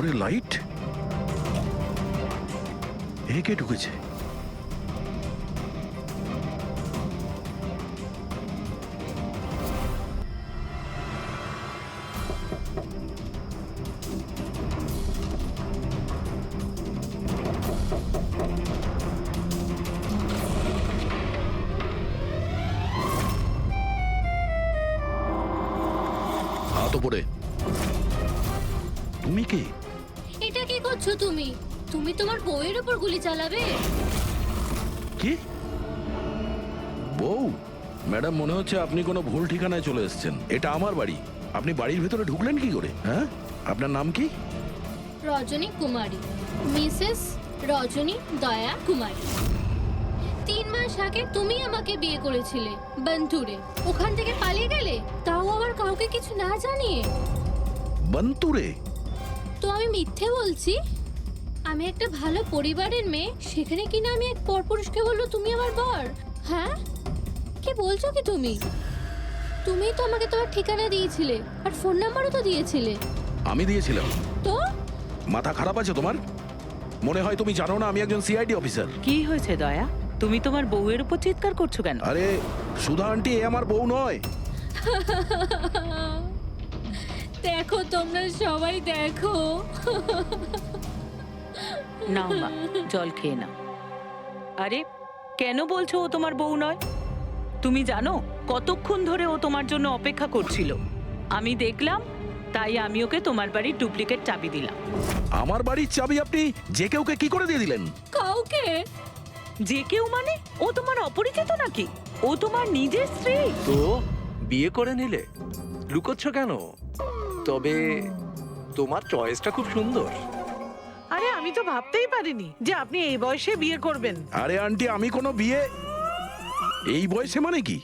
ঘরে লাইট, এ কে ঢুকেছে? হাত উপরে। তুমি কে? এটা কি করছো তুমি? তুমি তোমার বউয়ের উপর গুলি চালাবে? কি? বউ? ম্যাডাম, মনে হচ্ছে আপনি কোনো ভুল ঠিকানায় চলে এসেছেন। এটা আমার বাড়ি। আপনি বাড়ির ভেতরে ঢুকলেন কি করে? হ্যাঁ, আপনার নাম কি? রজনী কুমারী, মিসেস রজনী দয়া কুমারী। 3 মাস আগে তুমি আমাকে বিয়ে করেছিলে বন্টুরে। ওখান থেকে পালিয়ে গেলে, তাও আবার কাউকে কিছু না জানিয়ে। বন্টুরে? তো আমি মিথ্যে বলছি? আমি একটা ভালো পরিবারের মেয়ে, সেখানে কিনা আমি এক পরপুরুষকে বললো তুমি আমার বর? হ্যাঁ, কি বলছো কি তুমি? তুমিই তো আমাকে তোমার ঠিকানা দিয়েছিলে, আর ফোন নাম্বারও তো দিয়েছিলে। আমি দিয়েছিলাম? তো মাথা খারাপ আছে তোমার? মনে হয় তুমি জানো না আমি একজন সিআইডি অফিসার। কি হয়েছে দয়া? তুমি তোমার বউয়ের উপর চিৎকার করছো কেন? আরে সুধা আন্টি, এ আমার বউ নয়। দেখো, তোমরা সবাই দেখো। নাও মা, জল খেয়ে নাও। আরে কেন বলছো ও তোমার বউ নয়? তুমি জানো কতক্ষণ ধরে ও তোমার জন্য অপেক্ষা করছিল? আমি দেখলাম, তাই আমি ওকে তোমার বাড়ির ডুপ্লিকেট চাবি দিলাম। আমার বাড়ির চাবি আপনি যে কেউকে কি করে দিয়ে দিলেন? কাউকে? যে কেউ মানে? ও তোমার অপরিচিত নাকি? ও তোমার নিজের স্ত্রী। তো বিয়ে করে নিলে, লুকোচ্ছ কেন? তবে তোমার চয়েসটা খুব সুন্দর। আরে আমি তো ভাবতেই পারিনি যে আপনি এই বয়সে বিয়ে করবেন। আরে আন্টি, আমি কোনো বিয়ে এই বয়সে মানে কি?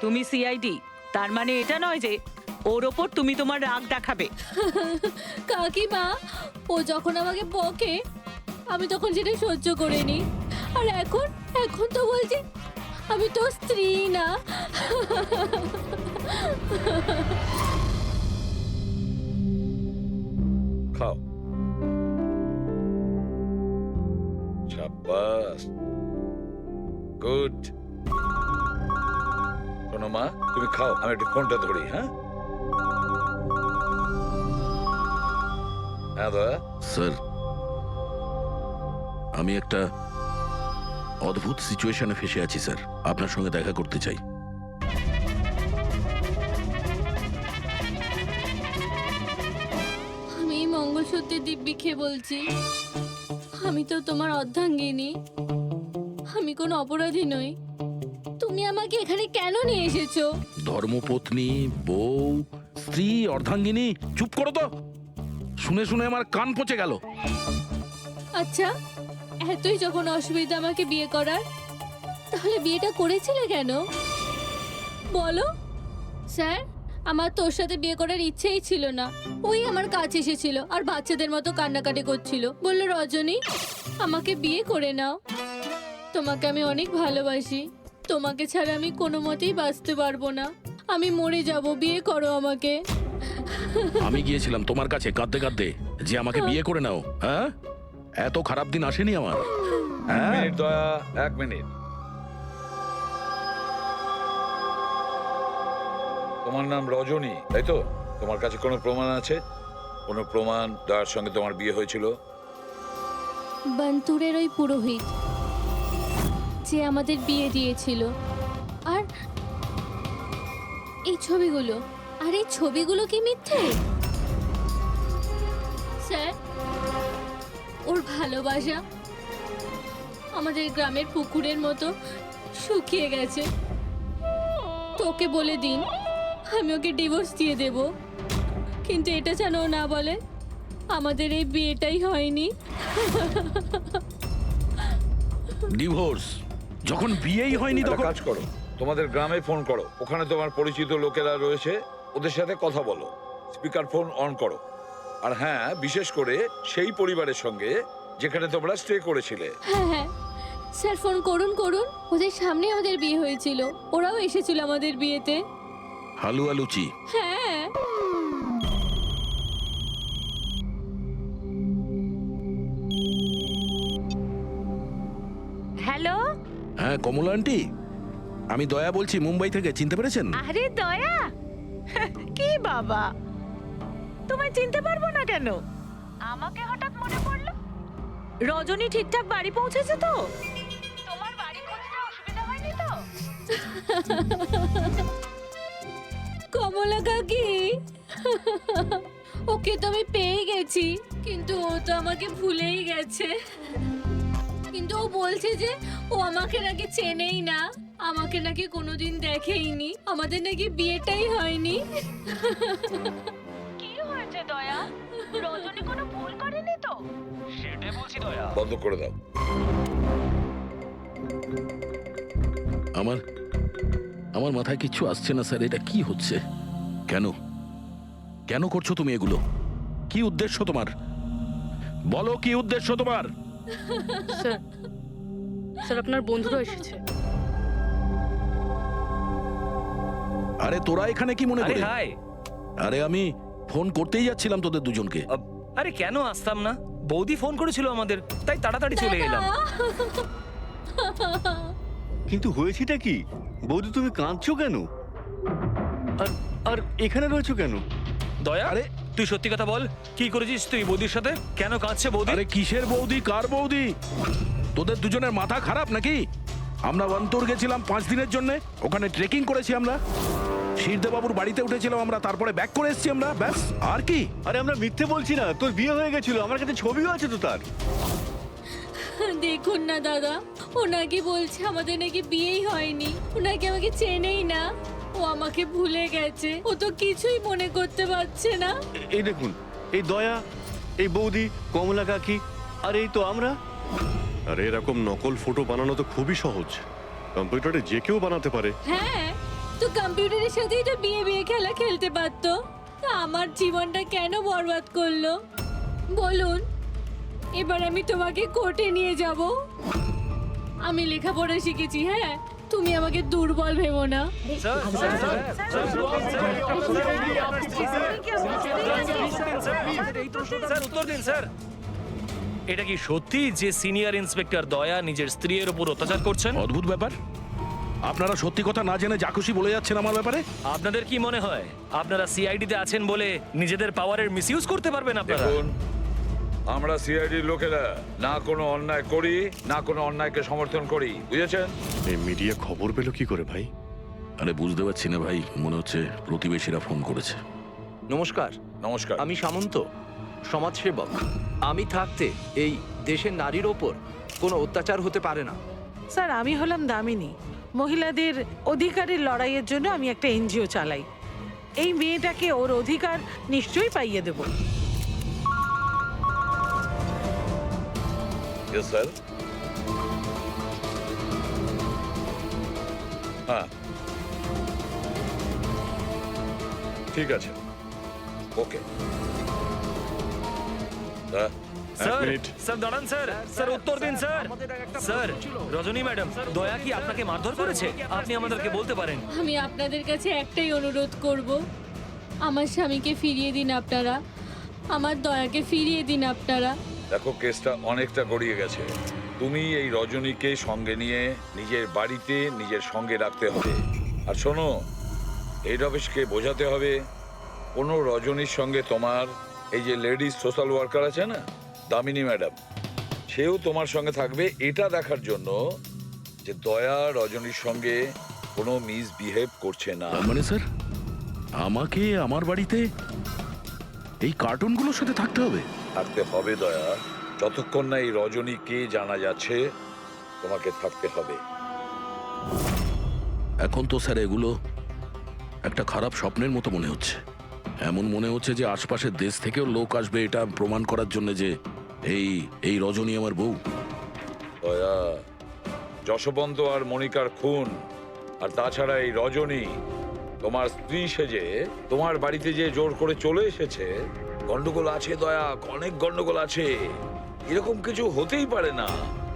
তুমি সিআইডি, তার মানে এটা নয় যে ওর ওপর তুমি তোমার রাগ দেখাবে। কাকিমা, ও যখন আমাকে বকে আমি তখন সেটা সহ্য করে নি, আর এখন এখন তো বলছে আমি তো স্ত্রী না। খাও। শাবাশ, গুড। শোনো মা, তুমি খাও, আমি একটু ফোনটা ধরি। হ্যাঁ হ্যাঁ দয়া। স্যার, আমি একটা অদ্ভুত সিচুয়েশনে ফেসে আছি স্যার, আপনার সঙ্গে দেখা করতে চাই। আমি মঙ্গলসূত্রের দিব্যি খেয়ে বলছি, আমি তো তোমার অর্ধাঙ্গিনী, আমি কোনো অপরাধী নই। তুমি আমাকে এখানে কেন নিয়ে এসেছো? ধর্মপত্নী, বউ, স্ত্রী, অর্ধাঙ্গিনী, চুপ করো তো। শুনে শুনে আমার কান পচে গেল। আচ্ছা, এতই যখন অসুবিধা আমাকে বিয়ে করার, তাহলে বিয়েটা করেছিলে কেন বলো? স্যার, আমার তোর সাথে বিয়ে করার ইচ্ছেই ছিল না। ওই আমার কাছে এসেছিল আর বাচ্চাদের মতো কান্নাকাটি করছিল, বলল রজনী আমাকে বিয়ে করে নাও, তোমাকে আমি অনেক ভালোবাসি, তোমাকে ছাড়া আমি কোনো মতেই বাঁচতে পারবো না, আমি মরে যাব, বিয়ে করো আমাকে। আমি গিয়েছিলাম তোমার কাছে কাঁদতে কাঁদতে যে আমাকে বিয়ে করে নাও। হ্যাঁ, এত খারাপ দিন আসেনি আমার। হ্যাঁ, মিনিট দয়া, 1 মিনিট। তোমার নাম রজনী, তাই তো? তোমার কাছে কোনো প্রমাণ আছে? কোনো প্রমাণ দয়ার সঙ্গে তোমার বিয়ে হয়েছিল? বন্টুরের ওই পুরোহিত যে আমাদের বিয়ে দিয়েছিল, আর এই ছবিগুলো, আর এই ছবিগুলো কি মিথ্যে? স্যার, ওর ভালোবাসা আমাদের গ্রামের পুকুরের মতো শুকিয়ে গেছে। তোকে বলে দিন আমি ওকে ডিভোর্স দিয়ে দেব, কিন্তু এটা যেন ও না বলে আমাদের এই বিয়েটাই হয়নি। ডিভোর্স? যখন বিয়েই হয়নি একটা তখন কাজ করো, তোমাদের গ্রামে ফোন করো, ওখানে তোমার পরিচিত লোকেরা রয়েছে, ওদের সাথে কথা বলো, স্পিকার ফোন অন করো। আর হ্যাঁ, বিশেষ করে সেই পরিবারের সঙ্গে যেখানে তোমরা স্টে করেছিলে। হ্যাঁ হ্যাঁ স্যার, ফোন করুন করুন, ওদের সামনে আমাদের বিয়ে হয়েছিল, ওরাও এসেছিল আমাদের বিয়েতে। হালুয়া লুচি। হ্যাঁ। হ্যাঁ কমলা আন্টি, আমি দয়া বলছি মুম্বাই থেকে, চিনতে পেরেছেন? আরে দয়া, কি বাবা, তোমায় চিনতে পারবো না কেন? আমাকে হঠাৎ মনে পড়লো। রজনী ঠিকঠাক বাড়ি পৌঁছেছে তো? তোমার বাড়ি খুঁজতে অসুবিধা হয়নি তো? কমলা কাকি, ওকে তো আমি পেয়ে গেছি, কিন্তু ও তো আমাকে ভুলেই গেছে। কিন্তু ও বলছে যে ও আমাকে নাকি চেনেই না, আমাকে নাকি কোনোদিন দেখেইনি, আমাদের নাকি বিয়েটাই হয়নি। কি হয়েছে দয়া? রজনী কোনো ভুল করেনি তো? সেটাই বলছি দয়া। বন্ধ করে দাও। আমার আমার মাথায় কিচ্ছু আসছে না স্যার, এটা কি হচ্ছে? কেন কেন করছো তুমি এগুলো? কি উদ্দেশ্য তোমার? বলো কি উদ্দেশ্য তোমার? স্যার, স্যার আপনার বন্ধুরা এসেছে। আরে তোরা এখানে কি মনে আরে করে? হাই। আরে আমি ফোন করতেই যাচ্ছিলাম তোদের দুজনকে। আরে কেন আসতাম না, বৌদি ফোন করেছিল আমাদের, তাই তাড়াতাড়ি চলে এলাম। কিন্তু হয়েছেটা কি? বৌদি তুমি কাঁদছো কেন? আর আর এখানে রয়েছো কেন? দয়া, আরে তুই সত্যি কথা বল, কি করেছিস তুই বৌদির সাথে? কেন কাঁদছে বৌদি? আরে কিসের বৌদি, কার বৌদি? তোদের দুজনের মাথা খারাপ নাকি? আমরা অন্তর গেছিলাম 5 দিনের জন্য, ওখানে ট্রেকিং করেছি আমরা, শিরদেবাবুর বাড়িতে উঠেছিলাম আমরা, তারপরে ব্যাক করে এসেছি আমরা, ব্যাস। আর কি? আরে আমরা মিথ্যে বলছি না, তোর বিয়ে হয়ে গেছিল, আমার কাছে ছবিও আছে তো তার। দেখুন না দাদা, ও নাকি বলছে আমাদের নাকি বিয়েই হয়নি, ও নাকি আমাকে চেনেই না, ও আমাকে ভুলে গেছে, ও তো কিছুই মনে করতে পারছে না। এই দেখুন, এই দয়া, এই বৌদি, কমলা কাকি, আর এই তো আমরা। আরে এরকম নকল ফটো বানানো তো খুবই সহজ, কম্পিউটারে যে কেউ বানাতে পারে। হ্যাঁ, তো কম্পিউটারের সাথেই তো বিয়ে বিয়ে খেলা খেলতে পারতো, তা আমার জীবনটা কেন বরবাদ করলো বলুন? এবার আমি তোমাকে কোর্টে নিয়ে যাব। আমি লেখাপড়া শিখেছি, হ্যাঁ, তুমি আমাকে দুর্বল ভেবো না। স্যার, স্যার, স্যার, স্যার, উত্তর দিন স্যার। এটা কি সত্যি যে সিনিয়র ইন্সপেক্টর দয়া নিজের স্ত্রীর উপর অত্যাচার করছেন? অদ্ভুত ব্যাপার, আপনারা সত্যি কথা না জেনে যা খুশি বলে যাচ্ছেন আমার ব্যাপারে। আপনাদের কি মনে হয় আপনারা সিআইডি তে আছেন বলে নিজেদের পাওয়ারের মিসইউজ করতে পারবেন আপনারা? দেখুন, আমরা সিআইডির লোকেরা না কোনো অন্যায় করি, না কোনো অন্যায়কে সমর্থন করি, বুঝেছেন? এই মিডিয়া খবর পেলো কি করে ভাই? আরে বুঝতে পারছি না ভাই, মনে হচ্ছে প্রতিবেশীরা ফোন করেছে। নমস্কার, নমস্কার। আমি সামন্ত, সমাজসেবক। আমি থাকতে এই দেশের নারীর ওপর কোনো অত্যাচার হতে পারে না। স্যার, আমি হলাম দামিনী, মহিলাদের অধিকারের লড়াইয়ের জন্য আমি একটা এনজিও চালাই। এই মেয়েটাকে ওর অধিকার নিশ্চয়ই পাইয়ে দেব। Yes sir. হ্যাঁ, ঠিক আছে, ওকে। Sir, minute. স্যার দাঁড়ান স্যার, স্যার উত্তর দিন স্যার। স্যার, রজনী ম্যাডাম, দয়া কি আপনাকে মারধর করেছে? আপনি আমাদেরকে বলতে পারেন। আমি আপনাদের কাছে একটাই অনুরোধ করব, আমার স্বামীকে ফিরিয়ে দিন আপনারা, আমার দয়াকে ফিরিয়ে দিন আপনারা। দেখো, কেসটা অনেকটা গড়িয়ে গেছে। তুমি এই রজনীকে সঙ্গে নিয়ে নিজের বাড়িতে নিজের সঙ্গে রাখতে হবে। আর শোনো, হেড অফিসকে বোঝাতে হবে কোনো রজনীর সঙ্গে তোমার এই যে লেডিস সোশ্যাল ওয়ার্কার আছে না, দামিনী ম্যাডাম, সেও তোমার সঙ্গে থাকবে, এটা দেখার জন্য যে দয়া রজনীর সঙ্গে কোনো মিসবিহেভ করছে না। তার মানে স্যার আমাকে আমার বাড়িতে এই কার্টুনগুলোর সাথে থাকতে হবে? থাকতে হবে দয়া, যতক্ষণ না এই রজনী কে জানা যাচ্ছে, তোমাকে থাকতে হবে। এখন তো স্যার এগুলো একটা খারাপ স্বপ্নের মতো মনে হচ্ছে। এমন মনে হচ্ছে যে আশপাশের দেশ থেকেও লোক আসবে এটা প্রমাণ করার জন্য যে এই রজনী আমার বউ। দয়া, যশবন্ত আর মনিকার খুন, আর তাছাড়া এই রজনী তোমার স্ত্রী সেজে তোমার বাড়িতে যে জোর করে চলে এসেছে, গন্ডগোল আছে দয়া, অনেক গন্ডগোল আছে। এরকম কিছু হতেই পারে না।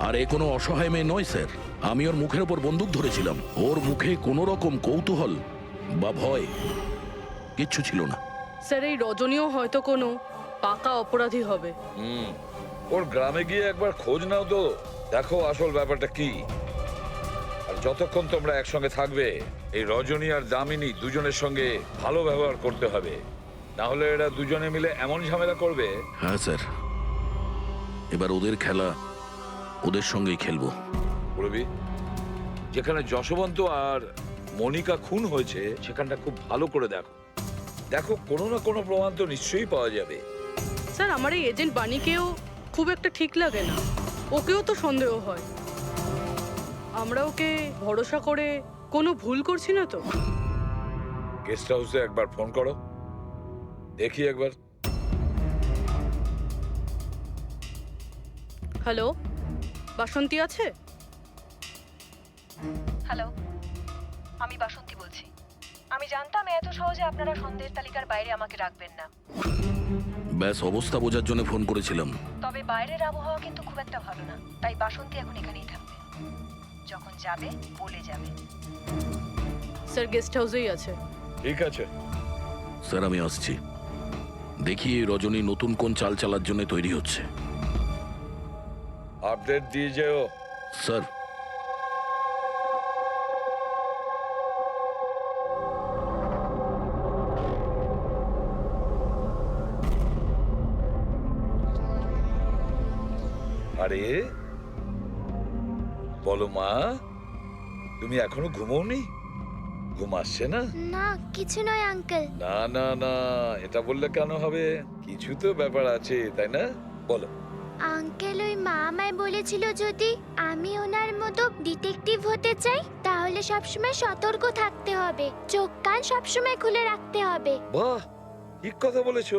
আর এ কোনো অসহায় মেয়ে নয় স্যার, আমি ওর মুখের ওপর বন্দুক ধরেছিলাম, ওর মুখে কোনো রকম কৌতূহল বা ভয় কিচ্ছু ছিল না। স্যার, এই রজনীও হয়তো কোনো পাকা অপরাধী হবে। ওর গ্রামে গিয়ে একবার খোঁজ নাও তো, দেখো আসল ব্যাপারটা কি। যতক্ষণ তোমরা একসঙ্গে থাকবে এই রজনী আর দামিনী দুজনের সঙ্গে ভালো ব্যবহার করতে হবে, না হলে এরা দুজনে মিলে এমন ঝামেলা করবে। হ্যাঁ স্যার, এবার ওদের খেলা ওদের সঙ্গেই খেলবো। রবি, যেখানে যশবন্ত আর মনিকা খুন হয়েছে সেখানটা খুব ভালো করে দেখো। দেখো কোনো না কোনো প্রমাণ তো নিশ্চয়ই পাওয়া যাবে। স্যার আমার এই এজেন্ট বাণীকেও খুব একটা ঠিক লাগে না, ওকেও তো সন্দেহ হয়। আমরা ওকে ভরসা করে কোনো ভুল করছি না তো? গেস্ট হাউসে একবার ফোন করো, দেখি একবার। হ্যালো, বাসন্তী আছে? হ্যালো, আমি বাসন্তী বলছি। আমি জানতাম এত সহজে আপনারা সন্দেহের তালিকার বাইরে আমাকে রাখবেন না, ব্যাস অবস্থা বোঝার জন্য ফোন করেছিলাম। তবে বাইরের আবহাওয়া কিন্তু খুব একটা ভালো না, তাই বাসন্তী এখন এখানেই থাকবে। যখন যাবে বলে যাবে। স্যার গেস্ট হাউসেই আছে। ঠিক আছে স্যার আমি আসছি। দেখি এই রজনী নতুন কোন চাল চালার জন্য তৈরি হচ্ছে। আপডেট দিয়ে যেও। স্যার আরে বলো মা, তুমি এখনো ঘুমোওনি? ঘুম আসছে না? না কিছু নয় আঙ্কেল। না না না, এটা বললে কেন হবে? কিছু তো ব্যাপার আছে, তাই না? বলো। আঙ্কেল ওই মা আমায় বলেছিল যদি আমি ওনার মতো ডিটেকটিভ হতে চাই তাহলে সবসময় সতর্ক থাকতে হবে, চোখ কান সবসময় খুলে রাখতে হবে। বাহ, ঠিক কথা বলেছো।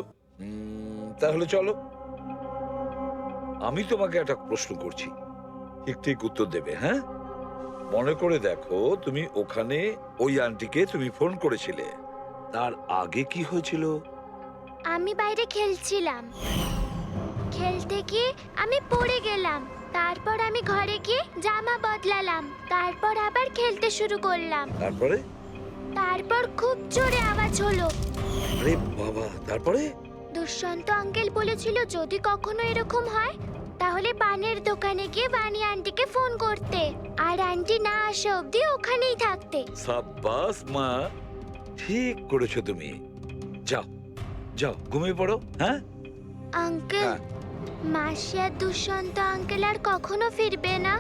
তাহলে চলো, আমি তোমাকে একটা প্রশ্ন করছি, ঠিক ঠিক উত্তর দেবে। হ্যাঁ, মনে করে দেখো, তুমি ওখানে ওই আন্টিকে তুমি ফোন করেছিলে, তার আগে কি হয়েছিল? আমি বাইরে খেলছিলাম, খেলতে গিয়ে আমি পড়ে গেলাম, তারপর আমি ঘরে গিয়ে জামা বদলালাম, তারপর আবার খেলতে শুরু করলাম। তারপর খুব জোরে আওয়াজ হলো। আরে বাবা, তারপরে? দুষ্যন্ত আঙ্কেল বলেছিল যদি কখনো এরকম হয় তাহলে পানের দোকানে গিয়ে বানি আন্টিকে ফোন করতে, আর আন্টি না আসা অবধি ওখানেই থাকতে। সাব্বাস মা, ঠিক করেছো তুমি। যাও যাও, ঘুমিয়ে পড়ো। হ্যাঁ আঙ্কেল, হ্যাঁ। মাসি আর দুষ্যন্ত আঙ্কেল আর কখনো ফিরবে না?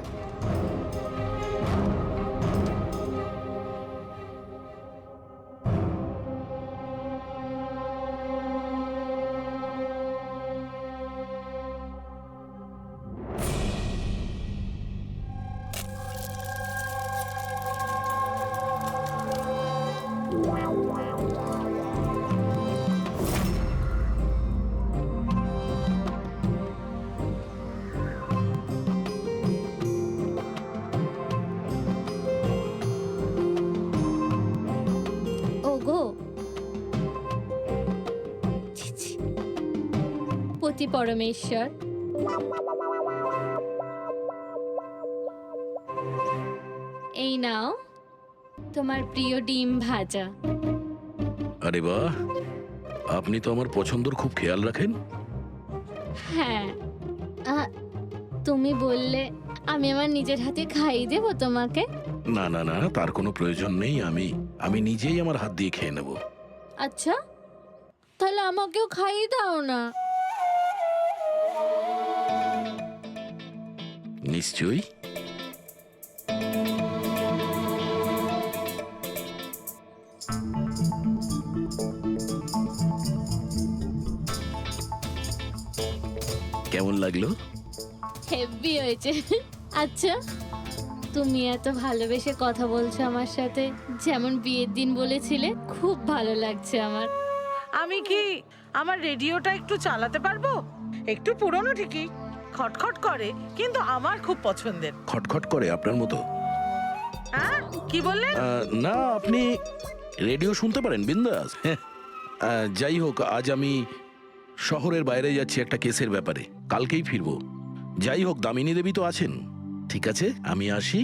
ওগো, ছি, ছি। পতি পরমেশ্বর, এই নাও তোমার প্রিয় ডিম ভাজা। আরে বাহ, আপনি তো আমার পছন্দর খুব খেয়াল রাখেন। হ্যাঁ, তুমি বললে আমি আমার নিজের হাতে খাইয়ে দেবো তোমাকে। না না না, তার কোনো প্রয়োজন নেই। আমি নিজেই আমার হাত দিয়ে খেয়ে নেব। আচ্ছা, তাহলে আমাকেও খাইয়ে দাও না। নিশ্চয়ই। কেমন লাগলো? হেভি হয়েছে। আচ্ছা, তুমি এত ভালোবেসে কথা বলছো আমার সাথে, যেমন বিয়ের দিন বলেছিলে, খুব ভালো লাগছে আমার। আমি কি আমার রেডিওটা একটু চালাতে পারবো? একটু পুরনো ঠিকই, খটখট করে, কিন্তু আমার খুব পছন্দের। খটখট করে আপনার মতো? হ্যাঁ, কি বললেন? না, আপনি রেডিও শুনতে পারেন বিন্দাস। যাই হোক, আজ আমি শহরের বাইরে যাচ্ছি একটা কেসের ব্যাপারে, কালকেই ফিরবো। যাই হোক, দামিনী দেবী তো আছেন। ঠিক আছে, আমি আসি।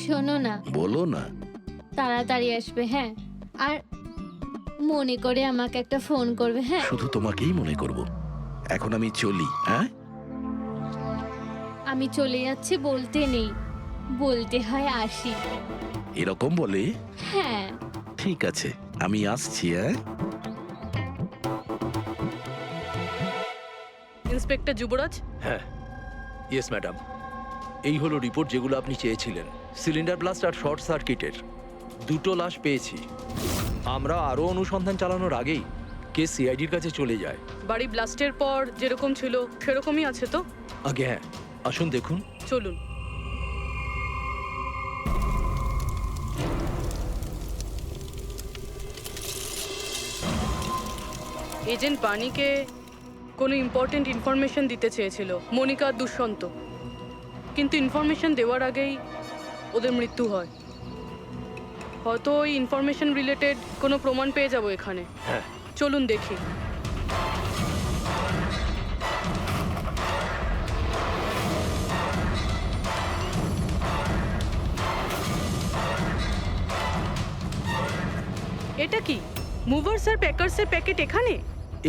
শোনো না, বলো না। তাড়াতাড়ি আসবে, হ্যাঁ? আর মনে করে আমাকে একটা ফোন করবে, হ্যাঁ? শুধু তোমাকেই মনে করব। এখন আমি চলি। হ্যাঁ, আমি চলে যাচ্ছি বলতে নেই, বলতে হয় আসি। এরকম বলে? হ্যাঁ। ঠিক আছে, আমি আসছি। ইন্সপেক্টর যুবরাজ, হ্যাঁ, ইয়েস ম্যাডাম। এই হলো রিপোর্ট যেগুলো আপনি চেয়েছিলেন। সিলিন্ডার ব্লাস্ট আর শর্ট সার্কিটের দুটো লাশ পেয়েছি। আমরা আরও অনুসন্ধান চালানোর আগেই কেস সিআইডির কাছে চলে যায়। বাড়ি ব্লাস্টের পর যেরকম ছিল সেরকমই আছে তো? আগে হ্যাঁ, আসুন দেখুন। চলুন। এজেন্ট বাণীকে কোনো ইম্পর্টেন্ট ইনফরমেশন দিতে চেয়েছিল মনিকা আর দুষ্যন্ত, কিন্তু ইনফরমেশন দেওয়ার আগেই ওদের মৃত্যু হয়। হয়তো ওই ইনফরমেশন রিলেটেড কোনো প্রমাণ পেয়ে যাব এখানে। হ্যাঁ, চলুন দেখি। এটা কি মুভার্স আর প্যাকার্সের প্যাকেট এখানে?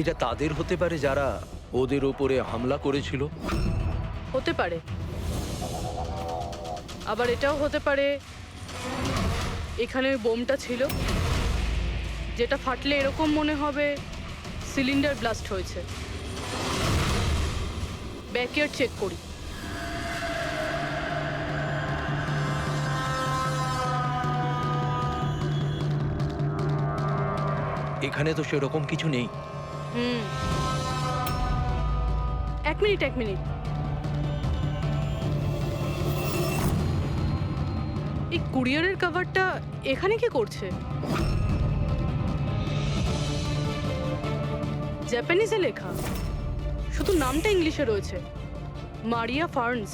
এটা তাদের হতে পারে যারা ওদের ওপরে হামলা করেছিল। হতে পারে, আবার এটাও হতে পারে এখানে ওই বোমটা ছিল, যেটা ফাটলে এরকম মনে হবে সিলিন্ডার ব্লাস্ট হয়েছে। ব্যাকইয়ার্ড চেক করি। এখানে তো সেরকম কিছু নেই। এক মিনিট। এই কুরিয়ারের কভারটা এখানে কি করছে? জাপানিজে লেখা, শুধু নামটা ইংলিশে রয়েছে, মারিয়া ফার্নস।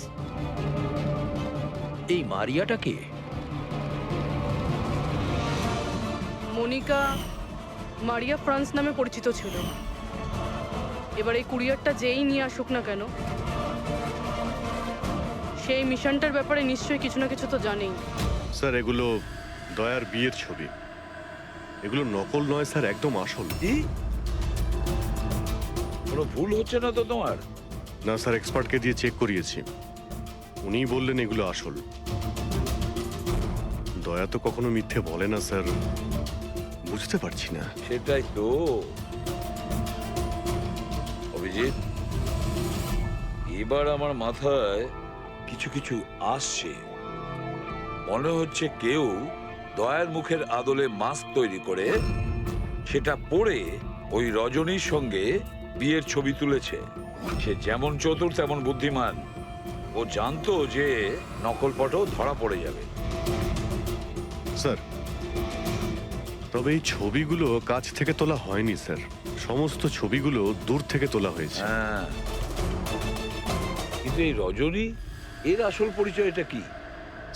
এই মারিয়াটা কে? মনিকা মারিয়া ফ্রান্স নামে পরিচিত ছিল। এবার এই কুরিয়ারটা যেই নিয়ে আসুক না কেন, সেই মিশনটার ব্যাপারে নিশ্চয়ই কিছু না কিছু তো জানেই। স্যার, এগুলো দয়ার বিয়ের ছবি। এগুলো নকল নয় স্যার, একদম আসল। কি? কোনো ভুল হচ্ছে না তো তোমার? না স্যার, এক্সপার্টকে দিয়ে চেক করিয়েছি, উনিই বললেন এগুলো আসল। দয়া তো কখনো মিথ্যে বলে না স্যার, বুঝতে পারছি না। সেটাই তো অভিজিৎ, এবার আমার মাথায় কিছু কিছু আসছে। মনে হচ্ছে কেউ দয়ার মুখের আদলে মাস্ক তৈরি করে সেটা পরে ওই রজনীর সঙ্গে বিয়ের ছবি তুলেছে। সে যেমন চতুর তেমন বুদ্ধিমান। ও জানতো যে নকল ফটো ধরা পড়ে যাবে। স্যার, তবে এই ছবিগুলো কাছ থেকে তোলা হয়নি স্যার, সমস্ত ছবিগুলো দূর থেকে তোলা হয়েছে। হ্যাঁ, কিন্তু এই রজনী, এর আসল পরিচয়টা কি?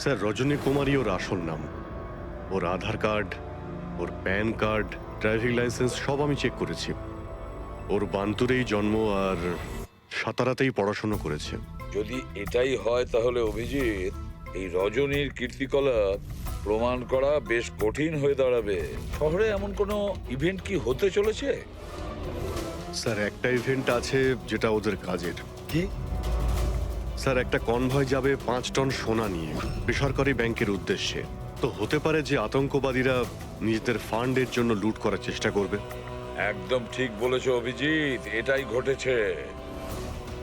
স্যার, রজনী কুমারী ওর আসল নাম। ওর আধার কার্ড, ওর প্যান কার্ড, ড্রাইভিং লাইসেন্স সব আমি চেক করেছি। ওর বান্তুরেই জন্ম আর সাতারাতেই পড়াশোনা করেছে। যদি এটাই হয় তাহলে অভিজিৎ, এই রজনীর কীর্তিকলাপ প্রমাণ করা বেশ কঠিন হয়ে দাঁড়াবে। শহরে এমন কোনো ইভেন্ট কি হতে চলেছে? স্যার, একটা ইভেন্ট আছে যেটা ওদের কাজের। কি? স্যার, একটা কনভয় যাবে 5 টন সোনা নিয়ে বেসরকারি ব্যাংকের উদ্দেশ্যে। তো হতে পারে যে আতঙ্কবাদীরা নিজেদের ফান্ডের জন্য লুট করার চেষ্টা করবে। একদম ঠিক বলেছো অভিজিৎ, এটাই ঘটেছে।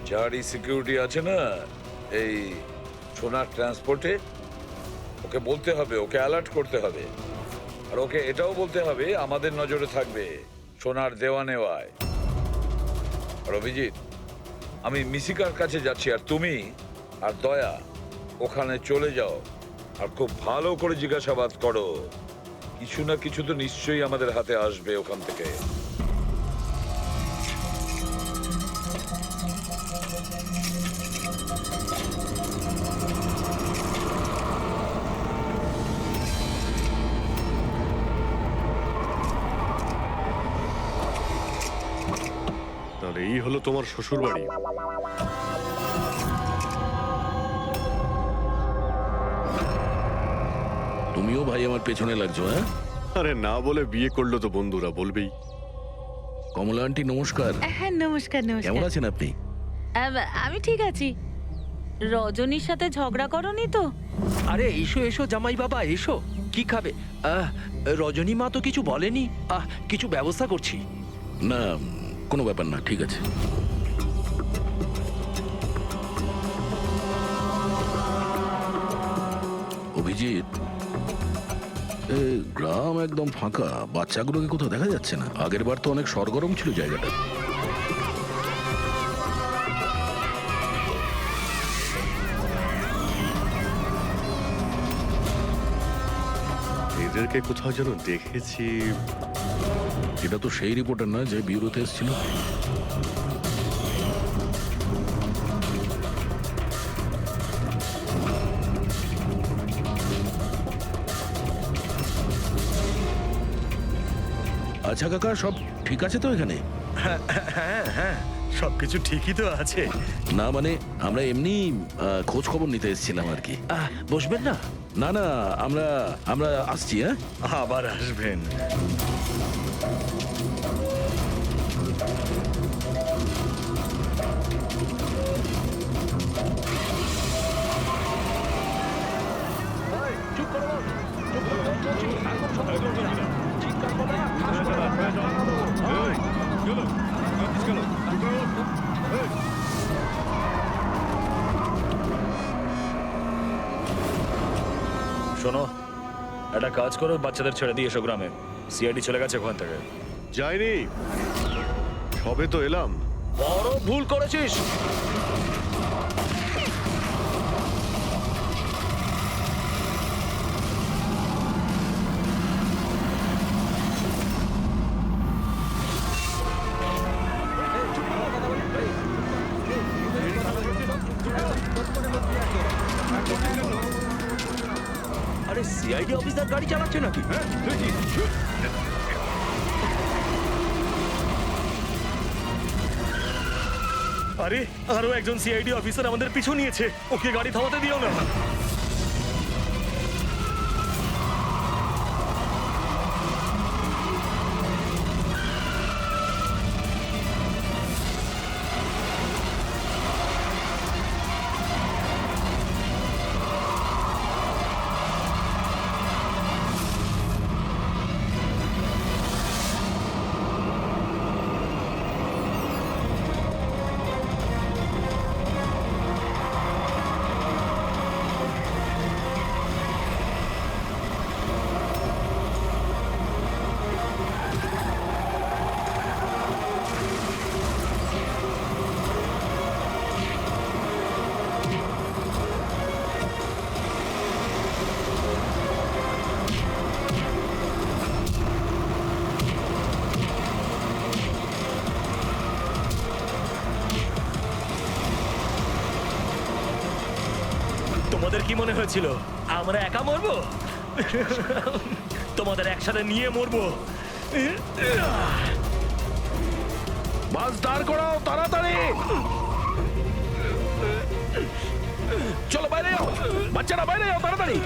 যারই সিকিউরিটি আছে না এই সোনার ট্রান্সপোর্টে, ওকে বলতে হবে, ওকে অ্যালার্ট করতে হবে। আর ওকে এটাও বলতে হবে আমাদের নজরে থাকবে সোনার দেওয়া নেওয়ায়। আর অভিজিৎ, আমি মিসিকার কাছে যাচ্ছি, আর তুমি আর দয়া ওখানে চলে যাও আর খুব ভালো করে জিজ্ঞাসাবাদ করো। কিছু না কিছু তো নিশ্চয়ই আমাদের হাতে আসবে ওখান থেকে। তাহলে এই হলো তোমার শ্বশুর বাড়ি। তুমিও ভাই আমার পেছনে লাগছো? হ্যাঁ, আরে না বলে বিয়ে করলো তো বন্ধুরা বলবেই। কমলা আন্টি নমস্কার। হ্যাঁ, নমস্কার। কেমন আছেন আপনি? আমি ঠিক আছি। রজনীর সাথে ঝগড়া করনি তো? আরে এসো এসো জামাই বাবা এসো। কি খাবে? রজনী মা তো কিছু বলেনি। কিছু ব্যবস্থা করছি। না, কোনো ব্যাপার না, ঠিক আছে। অভিজিৎ, গ্রাম একদম ফাঁকা, বাচ্চাগুলোকে কোথাও দেখা যাচ্ছে না। আগের বার তো অনেক সরগরম ছিল জায়গাটা। এদেরকে কোথাও যেন দেখেছি। এটা তো সেই রিপোর্টার না যে ব্যুরোতে এসেছিল। আচ্ছা কাকা, সব ঠিক আছে তো এখানে? হ্যাঁ হ্যাঁ, সবকিছু ঠিকই তো আছে। না মানে আমরা এমনি খোঁজ খবর নিতে এসেছিলাম আর কি। বসবেন না? না না, আমরা আমরা আসছি। হ্যাঁ, আবার আসবেন। শোনো, একটা কাজ করো, বাচ্চাদের ছেড়ে দিয়ে এসো গ্রামে। সিআইডি চলে গেছে ওখান থেকে। যাইনি, সবে তো এলাম। বড় ভুল করেছিস। আরে সিআইডি অফিসার গাড়ি চালাচ্ছে নাকি? আরে আরো একজন সিআইডি অফিসার আমাদের পিছু নিয়েছে, ওকে গাড়ি থামাতে দিও না। তোমাদের কি মনে হয়েছিল আমরা একা মরবো? তোমাদের একসাথে নিয়ে মরবো। বাস দাঁড় করাও তাড়াতাড়ি। চলো বাইরে যাও, বাচ্চারা বাইরে যাও তাড়াতাড়ি।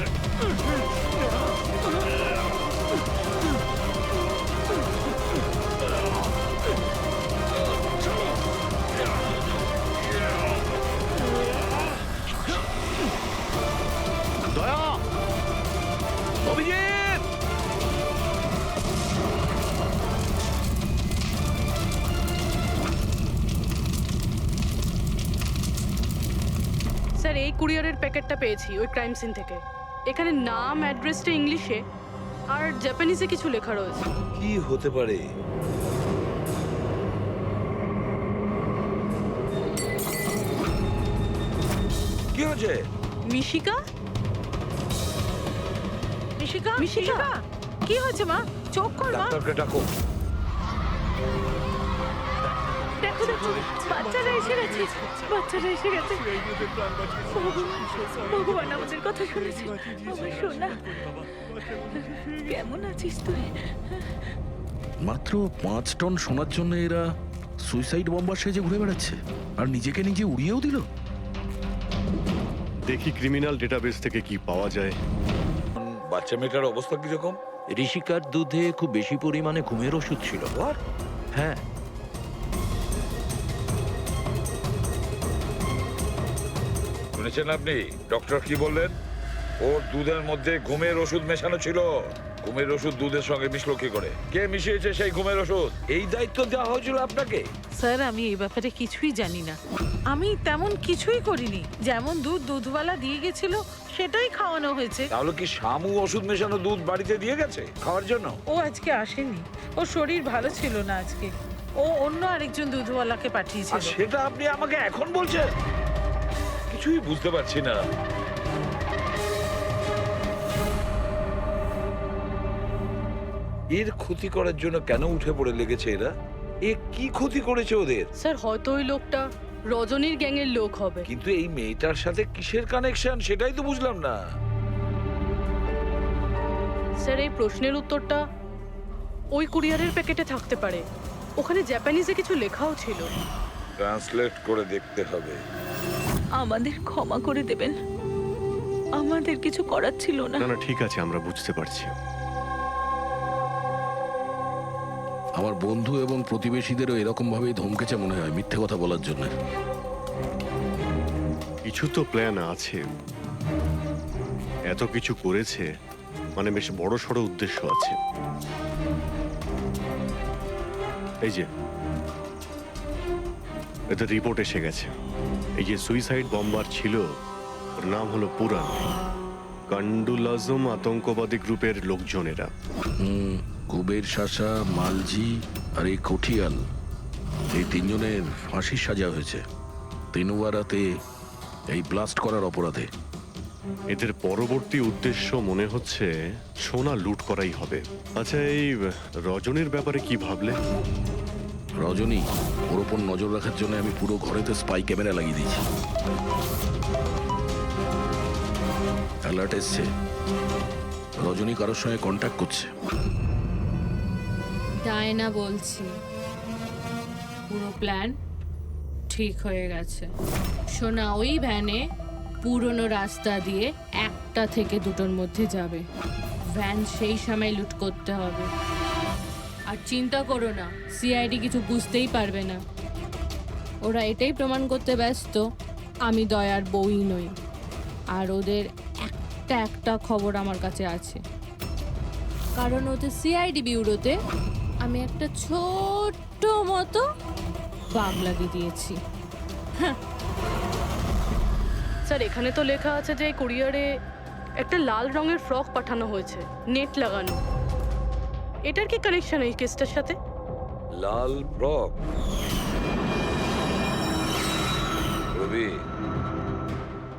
দয়া, অভিজিৎ, স্যার এই কুরিয়ারের প্যাকেটটা পেয়েছি ওই ক্রাইম সিন থেকে। এখানে নাম অ্যাড্রেসটা ইংলিশে আর জাপানিজে কিছু লেখা রয়েছে। কি হতে পারে? কি হয়েছে? মিশিকা? মিশিকা, মিশিকা, কি হয়েছে মা? চোখ খোল মা। ডাক্তারকে ডাকো। দেখো দেখো, বাচ্চারা এসে গেছে, বাচ্চারা এসে গেছে। ভগবান আমাদের কথা শুনেছে। আমার সোনা, কেমন আছিস তুই? মাত্র 5 টন সোনার জন্য এরা সুইসাইড বম্বার সেজে ঘুরে বেড়াচ্ছে আর নিজেকে নিজে উড়িয়েও দিল। দেখি ক্রিমিনাল ডেটাবেস থেকে কি পাওয়া যায়। বাচ্চা মেয়েটার অবস্থা কিরকম? ঋষিকার দুধে খুব বেশি পরিমাণে ঘুমের ওষুধ ছিল। হ্যাঁ, শুনেছেন আপনি ডক্টর কি বললেন? ওর দুধের মধ্যে ঘুমের ওষুধ মেশানো ছিল। ঘুমের ওষুধ দুধের সঙ্গে মিশলো কি করে? কে মিশিয়েছে সেই ঘুমের ওষুধ? এই দায়িত্ব দেওয়া হয়েছিল আপনাকে? স্যার আমি এই ব্যাপারে কিছুই জানি না। আমি তেমন কিছুই করিনি। যেমন দুধ দুধওয়ালা দিয়ে গেছিল সেটাই খাওয়ানো হয়েছে। তাহলে কি শামু ওষুধ মেশানো দুধ বাড়িতে দিয়ে গেছে খাওয়ার জন্য? ও আজকে আসেনি, ওর শরীর ভালো ছিল না আজকে। ও অন্য আরেকজন দুধওয়ালাকে আর পাঠিয়েছিল। সেটা আপনি আমাকে এখন বলছেন? কিছুই বুঝতে পারছি না। এর ক্ষতি করার জন্য কেন উঠে পড়ে লেগেছে এরা? এ কি ক্ষতি করেছে ওদের? স্যার হয়তো ওই লোকটা রজনীর গ্যাংয়ের লোক হবে। কিন্তু এই মেয়েটার সাথে কিসের কানেকশন সেটাই তো বুঝলাম না। স্যার এই প্রশ্নের উত্তরটা ওই কুরিয়ারের প্যাকেটে থাকতে পারে। ওখানে জাপানিজে কিছু লেখাও ছিল। ট্রান্সলেট করে দেখতে হবে। আমাদের ক্ষমা করে দেবেন, আমাদের কিছু করার ছিল না। না না ঠিক আছে, আমরা বুঝতে পারছি। আমার বন্ধু এবং প্রতিবেশীদেরও এরকম ভাবেই ধমকেছে মনে হয় মিথ্যে কথা বলার জন্য। কিছু তো প্ল্যান আছে, এত কিছু করেছে মানে বেশ বড় সড় উদ্দেশ্য আছে। এই যে এদের রিপোর্ট এসে গেছে। এই যে সুইসাইড বম্বার ছিল ওর নাম হলো পুরান। কান্ডুলাজম আতঙ্কবাদী গ্রুপের লোকজনেরা। কুবের শাসা, মালজি আর এই কঠিয়াল, এই তিনজনের ফাঁসির সাজা হয়েছে তিনুয়ারাতে এই ব্লাস্ট করার অপরাধে। এদের পরবর্তী উদ্দেশ্য মনে হচ্ছে সোনা লুট করাই হবে। আচ্ছা এই রজনীর ব্যাপারে কি ভাবলে? রজনী, ওর ওপর নজর রাখার জন্য আমি পুরো ঘরেতে স্পাই ক্যামেরা লাগিয়ে দিয়েছি। অ্যালার্ট এসছে, রজনী কারোর সঙ্গে কন্ট্যাক্ট করছে। ডায়না বলছি, পুরো প্ল্যান ঠিক হয়ে গেছে। সোনা ওই ভ্যানে পুরনো রাস্তা দিয়ে 1টা থেকে 2টোর মধ্যে যাবে। ভ্যান সেই সময় লুট করতে হবে। আর চিন্তা করো না, সিআইডি কিছু বুঝতেই পারবে না। ওরা এটাই প্রমাণ করতে ব্যস্ত আমি দয়ার বউই নই। আর ওদের একটা খবর আমার কাছে আছে, কারণ ওদের সিআইডি বিউরোতে আমি একটা ছোট্ট মতো বাগ লাগিয়ে দিয়েছি। স্যার এখানে তো লেখা আছে যে কুরিয়ারে একটা লাল রঙের ফ্রক পাঠানো হয়েছে, নেট লাগানো। এটার কি কানেকশন এই কেসটার সাথে? লাল ফ্রক? রবি,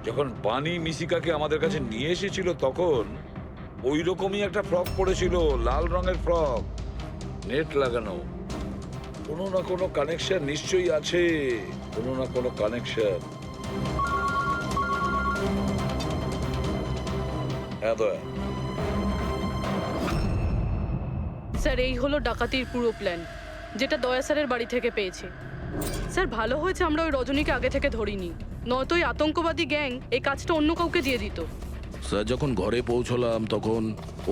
যখন বানি মিশিকাকে আমাদের কাছে নিয়ে এসেছিল তখন ওই রকমই একটা ফ্রক পরেছিল, লাল রঙের ফ্রক, নেট লাগানো। কোনো না কোনো কানেকশন নিশ্চয়ই আছে, কোনো না কোনো কানেকশন। হ্যাঁ দয়া। স্যার এই হলো ডাকাতির পুরো প্ল্যান, যেটা দয়া স্যারের বাড়ি থেকে পেয়েছি। স্যার ভালো হয়েছে আমরা ওই রজনীকে আগে থেকে ধরিনি, নয়তো ওই আতঙ্কবাদী গ্যাং এই কাজটা অন্য কাউকে দিয়ে দিত। স্যার যখন ঘরে পৌঁছলাম তখন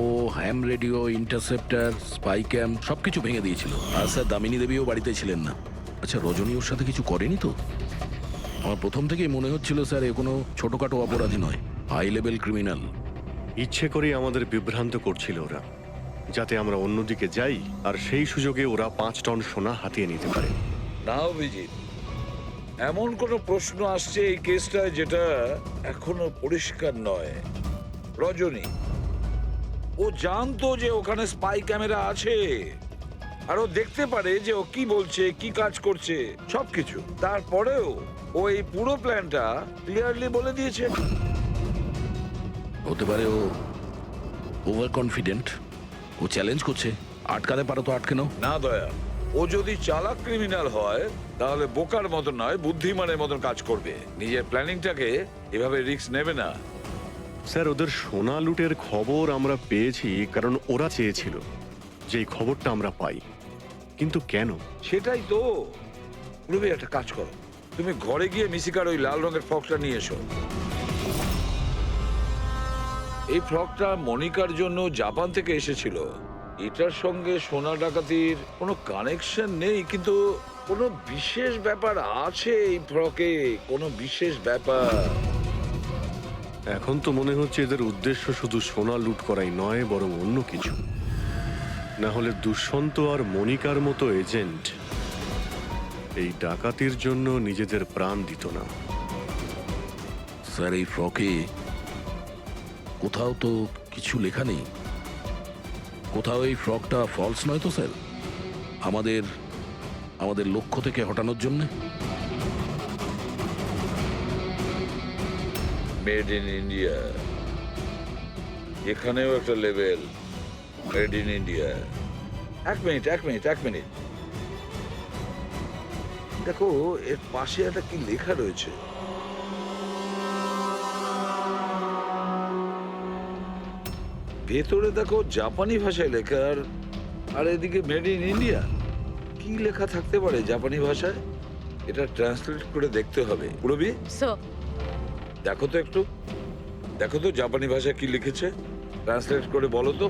ও হ্যাম রেডিও, ইন্টারসেপ্টার, স্পাই ক্যাম্প সবকিছু ভেঙে দিয়েছিল। আর স্যার দামিনী দেবীও বাড়িতে ছিলেন না। আচ্ছা রজনী ওর সাথে কিছু করেনি তো? আমার প্রথম থেকেই মনে হচ্ছিল স্যার এ কোনো ছোটখাটো অপরাধী নয়, হাই লেভেল ক্রিমিনাল। ইচ্ছে করেই আমাদের বিভ্রান্ত করছিল ওরা, যাতে আমরা অন্যদিকে যাই আর সেই সুযোগে ওরা 5 টন সোনা হাতিয়ে নিতে পারে। না অভিজিৎ, এমন কোনো প্রশ্ন আসছে এই কেসটায় যেটা এখনো পরিষ্কার নয়। রজনী, ও জানতো যে ওখানে স্পাই ক্যামেরা আছে, আর ও দেখতে পারে যে ও কি বলছে, কি কাজ করছে, সবকিছু। তারপরেও ও এই পুরো প্ল্যানটা ক্লিয়ারলি বলে দিয়েছে। হতে পারে ও ওভার কনফিডেন্ট, ও চ্যালেঞ্জ করছে। আটকাতে পারো তো আটকে নাও। না দয়া, ও যদি চালাক ক্রিমিনাল হয় তাহলে বোকার মতন নয়, বুদ্ধিমানের মতন কাজ করবে। নিজের প্ল্যানিংটাকে এভাবে রিস্ক নেবে না। স্যার ওদের সোনা লুটের খবর আমরা পেয়েছি কারণ ওরা চেয়েছিল যে এই খবরটা আমরা পাই। কিন্তু কেন? সেটাই তো। রবি, একটা কাজ করো, তুমি ঘরে গিয়ে মিশিকার ওই লাল রঙের ফ্রকটা নিয়ে এসো। এই ফ্রকটা মনিকার জন্য জাপান থেকে এসেছিল। এটার সঙ্গে সোনা ডাকাতির কোনো কানেকশন নেই, কিন্তু কোনো বিশেষ ব্যাপার আছে এই ফ্রকে, কোনো বিশেষ ব্যাপার। এখন তো মনে হচ্ছে এদের উদ্দেশ্য শুধু সোনা লুট করাই নয়, বরং অন্য কিছু। না হলে দুষ্যন্ত আর মনিকার মতো এজেন্ট এই ডাকাতির জন্য নিজেদের প্রাণ দিত না। স্যার এই ফ্রকে কোথাও তো কিছু লেখা নেই। কোথাও এই ফ্রকটা ফলস নয় তো স্যার? আমাদের আমাদের লক্ষ্য থেকে হটানোর জন্য? মেড ইন ইন্ডিয়া, এখানেও একটা লেভেল মেড ইন ইন্ডিয়া। এক মিনিট দেখো, এর পাশে একটা কি লেখা রয়েছে। ভেতরে দেখো জাপানি ভাষায় লেখা, আর এদিকে মেড ইন ইন্ডিয়া। কি লেখা থাকতে পারে জাপানি ভাষায়? এটা ট্রান্সলেট করে দেখতে হবে। পুরবি, স্যার, দেখো তো জাপানি ভাষায় কি লিখেছে, ট্রান্সলেট করে বলো তো।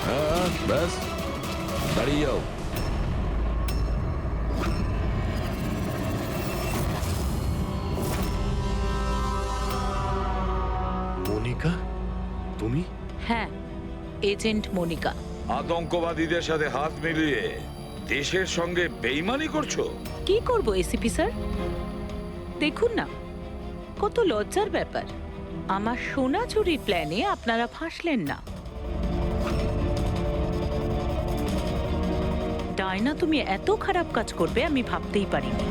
হ্যাঁ, ব্যাস দাঁড়িয়ে যাও। মনিকা, তুমি? হ্যাঁ, এজেন্ট মনিকা। আতঙ্কবাদীদের সাথে হাত মিলিয়ে দেশের সঙ্গে বেইমানি করছো? কি করব এসিপি স্যার? দেখুন না, কত লজ্জার ব্যাপার। আমার সোনা চুরির প্ল্যানে আপনারা ফাঁসলেন না। ডায়না, তুমি এত খারাপ কাজ করবে আমি ভাবতেই পারিনি।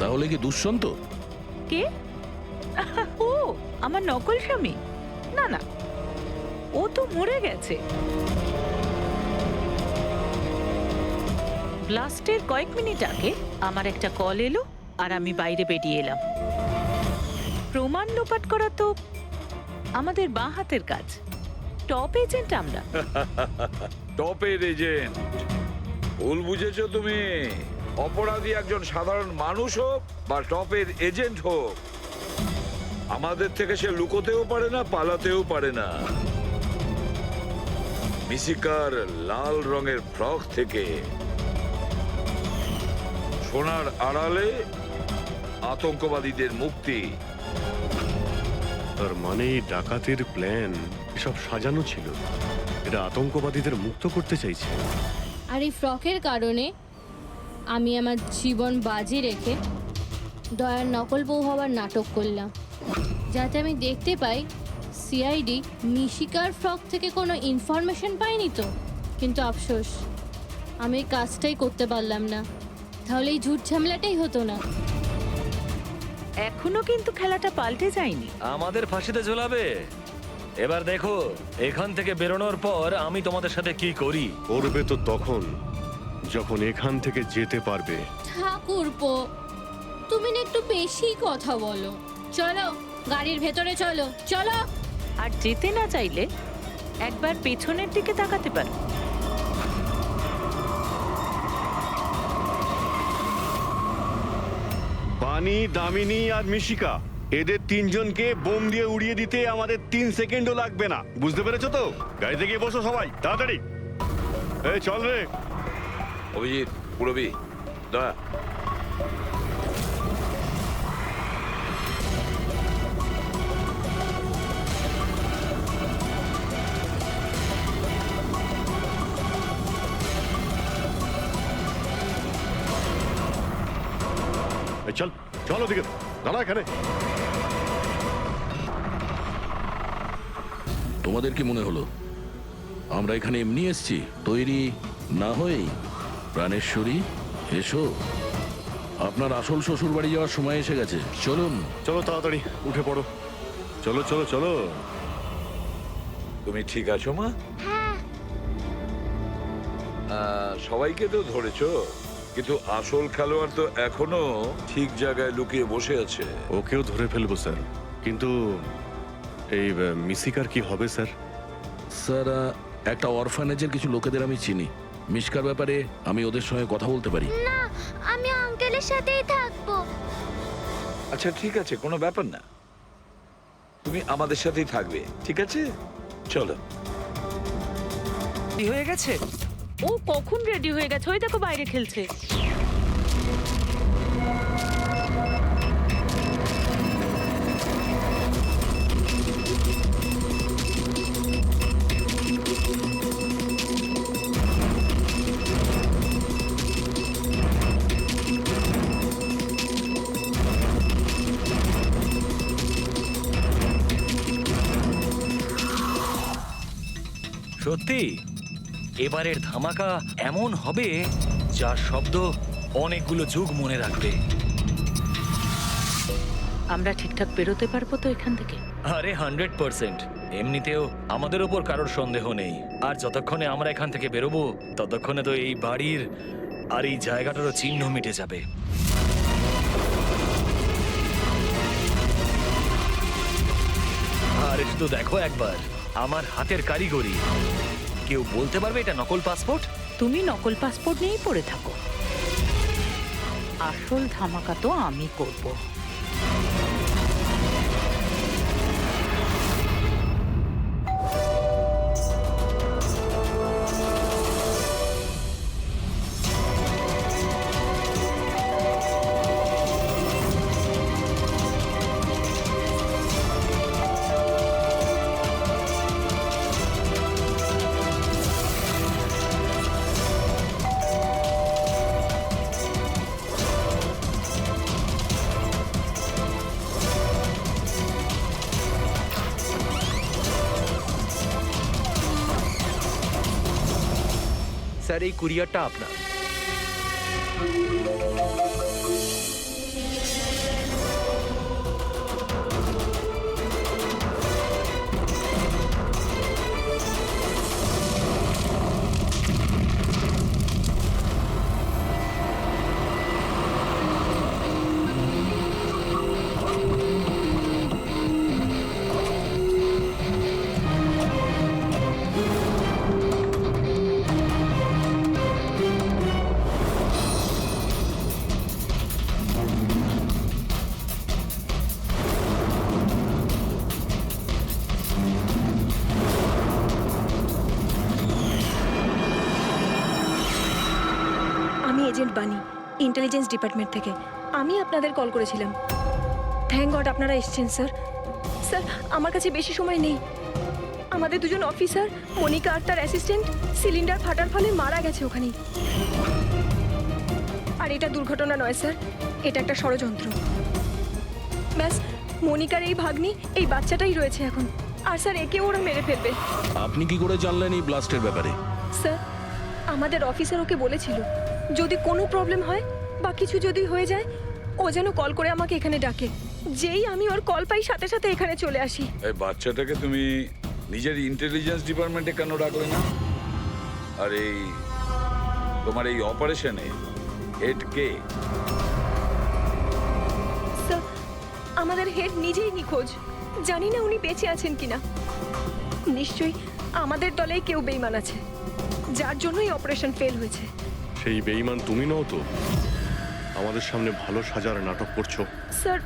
তাহলে কি দুষ্যন্ত? কে? ও আমার নকল স্বামী? না না, ও তো মরে গেছে। ব্লাস্টের কয়েক মিনিট আগে আমার একটা কল এলো আর আমি বাইরে বেরিয়ে এলাম। প্রমাণ লোপাট করা তো আমাদের বাঁ হাতের কাজ। টপ এজেন্ট আমরা। টপের এজেন্ট? ভুল বুঝেছো তুমি। অপরাধী একজন সাধারণ মানুষ হোক বা টপের এজেন্ট হোক, আমাদের থেকে সে লুকোতেও পারে না, পালাতেও পারে না। মিশিকার লাল রঙের ফ্রক থেকে সোনার আড়ালে আতঙ্কবাদীদের মুক্তি। তার মানে এই ডাকাতির প্ল্যান এসব সাজানো ছিল। এটা আতঙ্কবাদীদের মুক্ত করতে চাইছে। আর এই ফ্রকের কারণে আমি আমার জীবন বাজি রেখে দয়ার নকল বউ হওয়ার নাটক করলাম, যাতে আমি দেখতে পাই সিআইডি মিশিকার ফ্রক থেকে কোনো ইনফরমেশন পাইনি তো। কিন্তু আফসোস, আমি এই কাজটাই করতে পারলাম না। তাহলে এই ঝুট ঝামেলাটাই হতো না। এখনো কিন্তু খেলাটা পাল্টে যায়নি। আমাদের ফাঁসিতে ঝোলাবে। এবার দেখো এখান থেকে বেরোনোর পর আমি তোমাদের সাথে কি করি। করবে তো তখন যখন এখান থেকে যেতে পারবে। ঠাকুরপো, তুমি না একটু বেশি কথা বলো। চলো গাড়ির ভেতরে চলো। চলো। আর যেতে না চাইলে একবার পেছনের দিকে তাকাতে পারো। বানি, দামিনী আর মিশিকা, এদের তিনজনকে বোম দিয়ে উড়িয়ে দিতে আমাদের 3 সেকেন্ডও লাগবে না। বুঝতে পেরেছো তো? গাড়িতে গিয়ে বসো সবাই, তাড়াতাড়ি। এই চল রে। অভিজিৎ, পুরবী, দয়া, এই চল, চলো দিকে, দাঁড়া এখানে। তোমাদের কি মনে হলো আমরা এখানে এমনি এসছি? তৈরি না হয়েই? প্রাণেশ্বরী, এসো, আপনার আসল শ্বশুর বাড়ি যাওয়ার সময় এসে গেছে। চলুন। চলো তাড়াতাড়ি উঠে পড়ো। চলো চলো চলো। তুমি ঠিক আছো মা? সবাইকে তো ধরেছো, কিন্তু আসল খেলোয়াড় তো এখনো ঠিক জায়গায় লুকিয়ে বসে আছে। ওকেও ধরে ফেলবো স্যার, কিন্তু এই মিশিকার কি হবে স্যার? স্যার, একটা অরফানেজের কিছু লোকেদের আমি চিনি। মিশকার ব্যাপারে আমি ওদের সঙ্গে কথা বলতে পারি। না, আমি আঙ্কেলের সাথেই থাকবো। আচ্ছা ঠিক আছে, কোনো ব্যাপার না, তুমি আমাদের সাথেই থাকবে, ঠিক আছে? চলো। হয়ে গেছে? ও কখন রেডি হয়ে গেছে? ওই দেখো বাইরে খেলছে। সত্যি এবারের ধামাকা এমন হবে যার শব্দ অনেকগুলো যুগ মনে রাখবে। আমরা ঠিকঠাক বেরোতে পারবো তো এখান থেকে? আরে 100%। এমনিতেও আমাদের ওপর কারোর সন্দেহ নেই। আর যতক্ষণে আমরা এখান থেকে বেরোবো ততক্ষণে তো এই বাড়ির আর এই জায়গাটারও চিহ্ন মিটে যাবে। আরে শুধু দেখো একবার আমার হাতের কারিগরি। কেউ বলতে পারবে এটা নকল পাসপোর্ট? তুমি নকল পাসপোর্ট নিয়েই পড়ে থাকো, আসল ধামাকা তো আমি করব। স্যার, এই কুরিয়ারটা আপনার। এজেন্ট বানি, ইন্টেলিজেন্স ডিপার্টমেন্ট থেকে। আমি আপনাদের কল করেছিলাম। থ্যাংক গড আপনারা এসেছেন স্যার। স্যার, আমার কাছে বেশি সময় নেই। আমাদের দুজন অফিসার, মনিকা আর তার অ্যাসিস্ট্যান্ট, সিলিন্ডার ফাটার ফলে মারা গেছে ওখানেই। আর এটা দুর্ঘটনা নয় স্যার, এটা একটা ষড়যন্ত্র। ব্যাস, মনিকার এই ভাগ্নি, এই বাচ্চাটাই রয়েছে এখন। আর স্যার, একে ওরা মেরে ফেলবে। আপনি কি করে জানলেন এই ব্লাস্টের ব্যাপারে? স্যার, আমাদের অফিসার ওকে বলেছিল যদি কোনো প্রবলেম হয় বা কিছু যদি হয়ে যায় ও যেন কল করে আমাকে এখানে ডাকে। যেই আমি ওর কল পাই সাথে সাথে এখানে চলে আসি। এই বাচ্চাটাকে তুমি নিজের ইন্টেলিজেন্স ডিপার্টমেন্টে কেন রাখলে না? আর এই তোমার এই অপারেশনে হেড কে? স্যার, আমাদের হেড নিজেই নিখোঁজ। জানি না উনি বেঁচে আছেন কিনা। নিশ্চয়ই আমাদের দলেই কেউ বেইমান আছে, যার জন্যই অপারেশন ফেল হয়েছে। সেই বেঈমান তুমি নও তো? আমাদের সামনে ভালো সাজার নাটক করছো। স্যার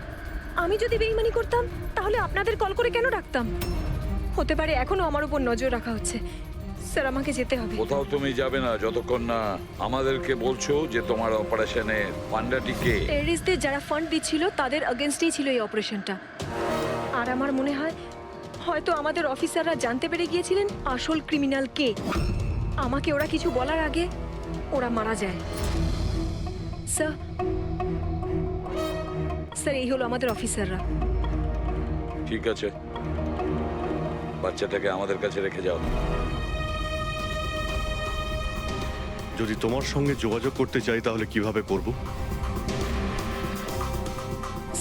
আমি যদি বেইমানি করতাম তাহলে আপনাদের কল করে কেন ডাকতাম? হতে পারে এখনো আমার উপর নজর রাখা হচ্ছে। স্যার আমাকে যেতে হবে। কোথাও তুমি যাবে না যতক্ষণ না আমাদেরকে বলছো যে তোমার অপারেশনের ফান্ডাটি কে। টেররিস্টদের যারা ফান্ড দিচ্ছিল তাদের এগেনস্টেই ছিল এই অপারেশনটা। আর আমার মনে হয় হয়তো আমাদের অফিসাররা জানতে পেরে গিয়েছিলেন আসল ক্রিমিনাল কে। আমাকে ওরা কিছু বলার আগে ওরা মারা যায়। স্যার স্যার এই হলো আমাদের অফিসাররা। ঠিক আছে, বাচ্চাটাকে আমাদের কাছে রেখে যাও। যদি তোমার সঙ্গে যোগাযোগ করতে চাই তাহলে কিভাবে করব?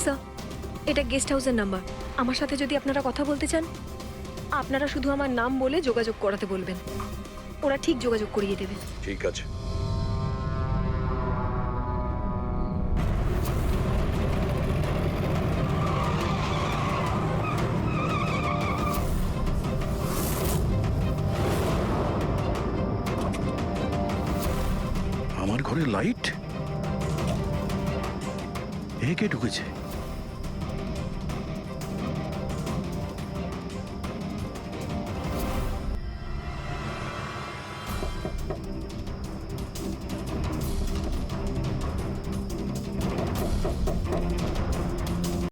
স্যার এটা গেস্ট হাউসের নাম্বার। আমার সাথে যদি আপনারা কথা বলতে চান আপনারা শুধু আমার নাম বলে যোগাযোগ করাতে বলবেন, ওরা ঠিক যোগাযোগ করিয়ে দেবে। ঠিক আছে। আমার ঘরে লাইট? এ কে ঢুকেছে?